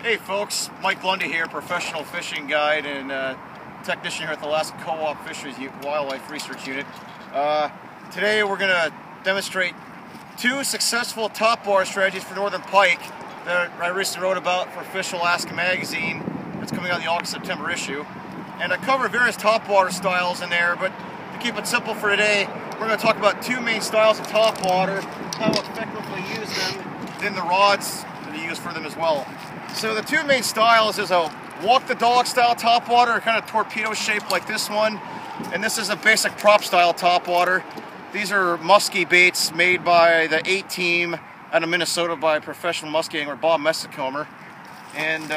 Hey folks, Mike Lundy here, professional fishing guide and technician here at the Alaska Co-op Fisheries Wildlife Research Unit. Today we're going to demonstrate two successful topwater strategies for northern pike that I recently wrote about for Fish Alaska magazine. That's coming out in the August-September issue. And I cover various topwater styles in there, but to keep it simple for today, we're going to talk about two main styles of topwater, how to effectively use them, then the rods that are used for them as well. So the two main styles is a walk the dog style topwater, kind of torpedo shaped like this one, and this is a basic prop style topwater. These are muskie baits made by the 8 team out of Minnesota by a professional muskie angler, Bob Messicomer. And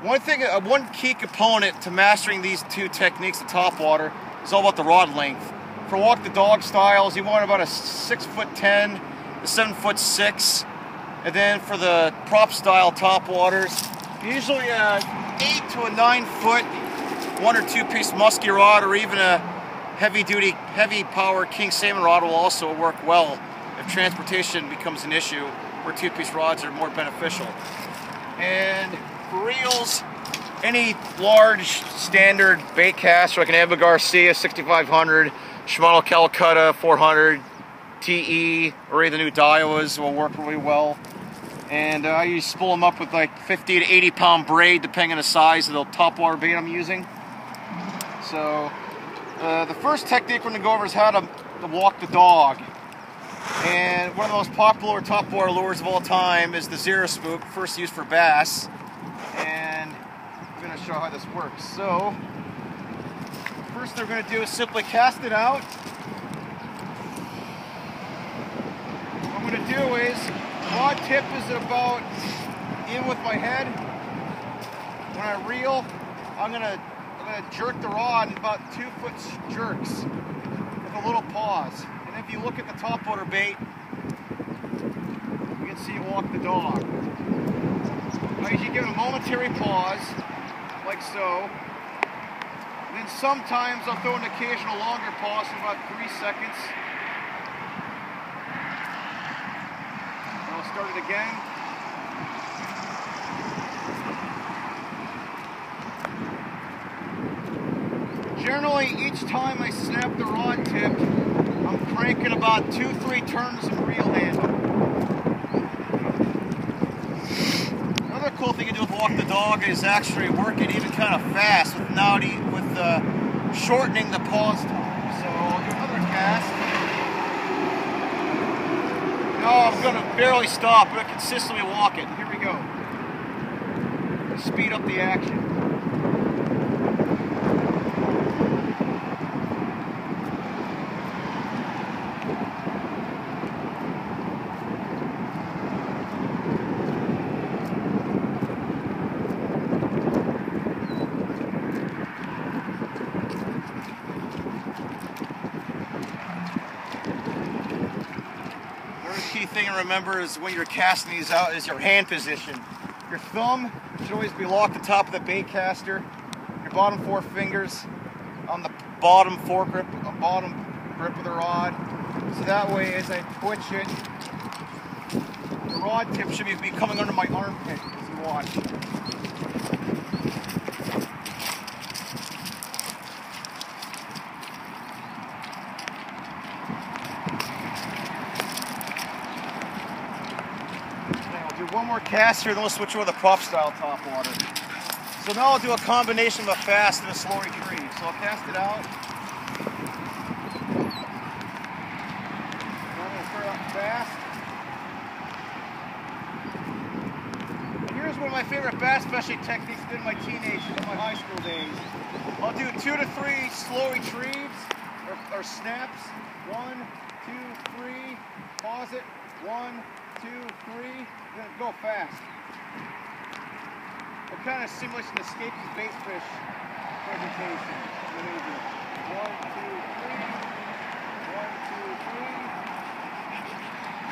one key component to mastering these two techniques of topwater is all about the rod length. For walk the dog styles, you want about a 6'10" to 7'6". And then for the prop style topwaters, usually a 8 to a 9 foot 1 or 2 piece muskie rod, or even a heavy duty, heavy power king salmon rod will also work well if transportation becomes an issue, where 2-piece rods are more beneficial. And for reels, any large standard bait caster like an Eva Garcia 6500, Shimano Calcutta 400, TE, or either new Daiwas will work really well. And I usually spool them up with like 50 to 80 pound braid depending on the size of the topwater bait I'm using. So the first technique we're going to go over is how to walk the dog. And one of the most popular topwater lures of all time is the Zero Spook, first used for bass. And I'm going to show how this works. So first thing we're going to do is simply cast it out. What I'm going to do is, rod tip is about in with my head. When I reel, I'm gonna jerk the rod in about 2 foot jerks with a little pause. And if you look at the topwater bait, you can see it walk the dog. I usually give it a momentary pause, like so. And then sometimes I'll throw an occasional longer pause for about 3 seconds. I'll start it again. Generally, each time I snap the rod tip, I'm cranking about 2-3 turns of reel handle. Another cool thing to do with walk the dog is actually work it even kind of fast with shortening the pause time. So I'll do another cast. Now I'm going to barely stop, but I consistently walk it. Here we go. Speed up the action. Key thing to remember is when you're casting these out is your hand position. Your thumb should always be locked on top of the bait caster. Your bottom 4 fingers on the bottom grip of the rod. So that way, as I twitch it, the rod tip should be coming under my armpit as you watch. One more cast here, then we'll switch over to the prop style topwater. So now I'll do a combination of a fast and a slow retrieve. So I'll cast it out. I'm going to start out fast. And here's one of my favorite bass fishing techniques I did in my teenage and my high school days. I'll do 2 to 3 slow retrieves or snaps. 1, 2, 3. Pause it. 1, 2, 3. Then go fast. What kind of simulation escaping bait fish presentation? 1, 2, 3. 1, 2, 3.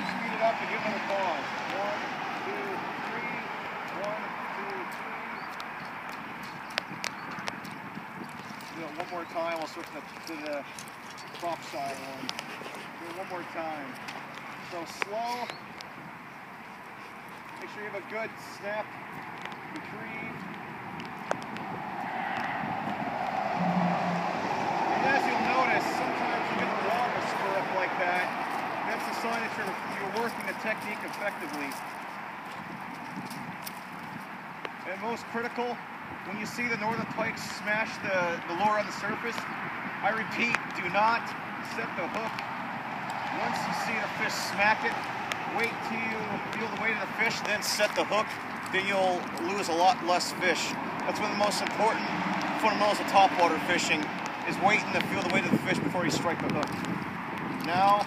Speed it up and give another pause. 1, 2, 3. 1, 2, 3. Do it one more time. I'll switch to the prop side one. Do it one more time. So slow. Make sure you have a good snap retrieve. And as you'll notice, sometimes you get the water spur up like that. That's a sign that you're working the technique effectively. And most critical, when you see the northern pike smash the lure on the surface, I repeat, do not set the hook. Once you see the fish smack it, wait till you feel the weight of the fish, then set the hook. Then you'll lose a lot less fish. That's one of the most important fundamentals of topwater fishing, is waiting to feel the weight of the fish before you strike the hook. Now,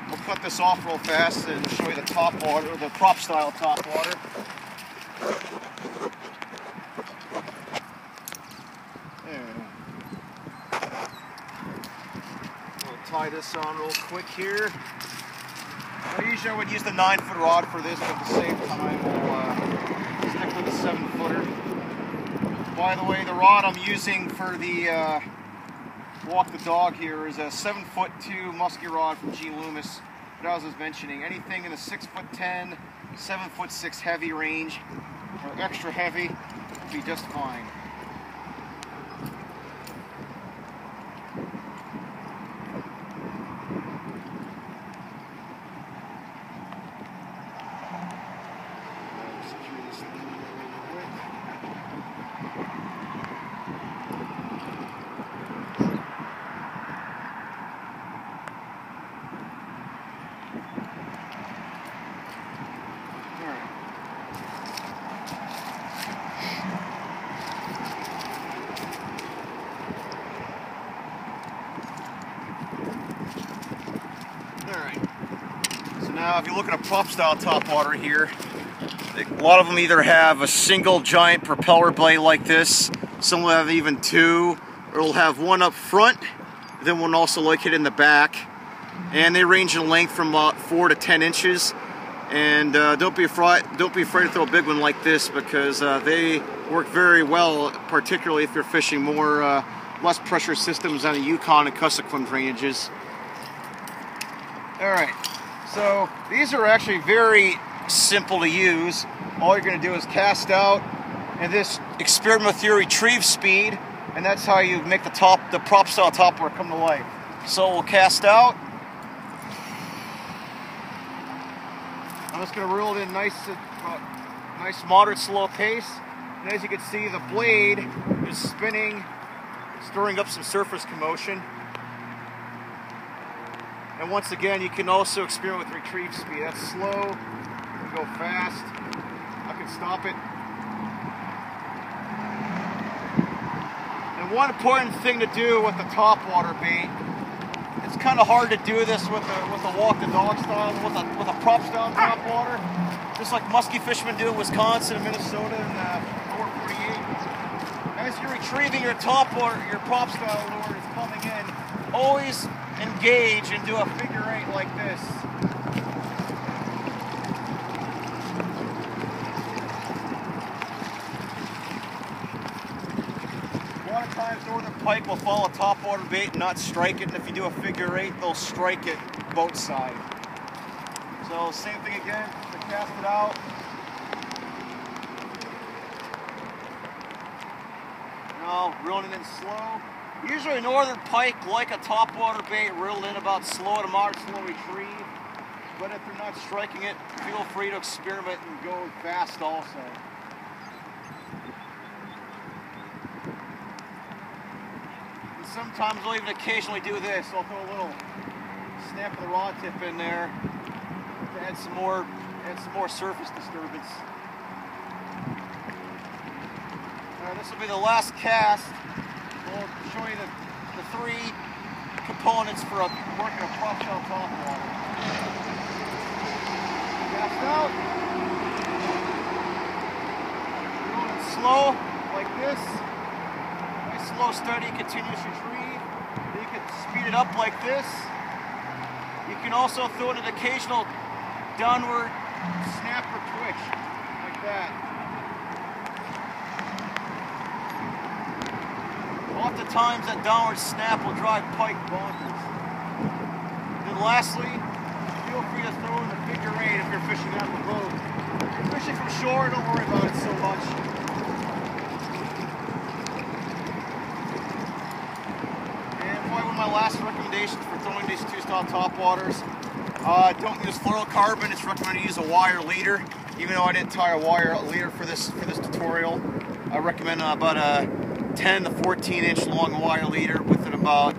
we'll cut this off real fast and show you the topwater, the prop style topwater. Tie this on real quick here. Well, usually I would use the 9-foot rod for this, but at the same time we'll stick with the 7-footer. By the way, the rod I'm using for the walk the dog here is a 7'2" musky rod from G. Loomis. But as I was mentioning, anything in the 6'10", 7'6" heavy range, or extra heavy, will be just fine. Now, if you look at a prop style topwater here, a lot of them either have a single giant propeller blade like this, some will have even two, or it'll have one up front, then one also located in the back, and they range in length from about 4 to 10 inches. And don't be afraid to throw a big one like this, because they work very well, particularly if you're fishing more less pressure systems on the Yukon and Kuskokwim drainages. All right. So these are actually very simple to use. All you're going to do is cast out and just experiment with your retrieve speed, and that's how you make the prop style topwater come to life. So we'll cast out. I'm just going to reel it in nice moderate slow pace. And as you can see, the blade is spinning, stirring up some surface commotion. And once again, you can also experiment with retrieve speed. That's slow, you can go fast, I can stop it. And one important thing to do with the topwater bait, it's kind of hard to do this with a walk the dog style, with a prop style topwater, just like musky fishermen do in Wisconsin and Minnesota and 448. As you're retrieving your topwater, your prop style lure is coming in, always engage and do a figure 8 like this. A lot of times northern pike will follow topwater bait and not strike it, and if you do a figure 8, they'll strike it both sides. So same thing again, to cast it out. Now reeling it in slow. Usually northern pike like a topwater bait reeled in about slow to moderate slow retrieve, but if they're not striking it, feel free to experiment and go fast also. And sometimes I'll even occasionally do this. I'll throw a little snap of the rod tip in there to add some more surface disturbance. This will be the last cast. We'll show you the 3 components for working a prop style topwater. Cast out. Going slow like this. Nice slow, steady, continuous retrieve. Then you can speed it up like this. You can also throw in an occasional downward snap or twitch like that. Oftentimes that downward snap will drive pike bonkers. Then lastly, feel free to throw in the figure 8 if you're fishing out the boat. If you're fishing from shore, don't worry about it so much. last recommendations for throwing these 2-style topwaters. Don't use fluorocarbon. It's recommended to use a wire leader. Even though I didn't tie a wire leader for this tutorial, I recommend about a 10 to 14 inch long wire leader with it about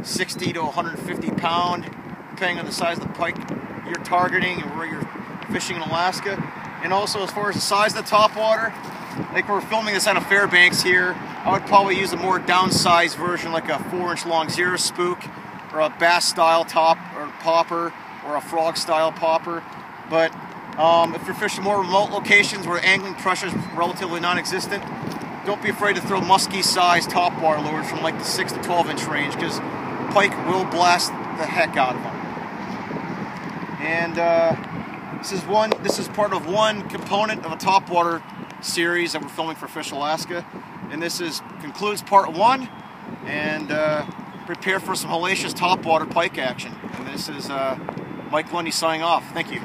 60 to 150 pound, depending on the size of the pike you're targeting and where you're fishing in Alaska. And also, as far as the size of the topwater, like we're filming this out of Fairbanks here, I would probably use a more downsized version, like a 4-inch long zero spook, or a bass style top or popper, or a frog style popper. But if you're fishing more remote locations where angling pressure is relatively non-existent, don't be afraid to throw musky-sized topwater lures from like the 6 to 12-inch range, because pike will blast the heck out of them. And this is part of one component of a topwater series that we're filming for Fish Alaska, and this concludes part 1. And prepare for some hellacious topwater pike action. And this is Mike Lundy signing off. Thank you.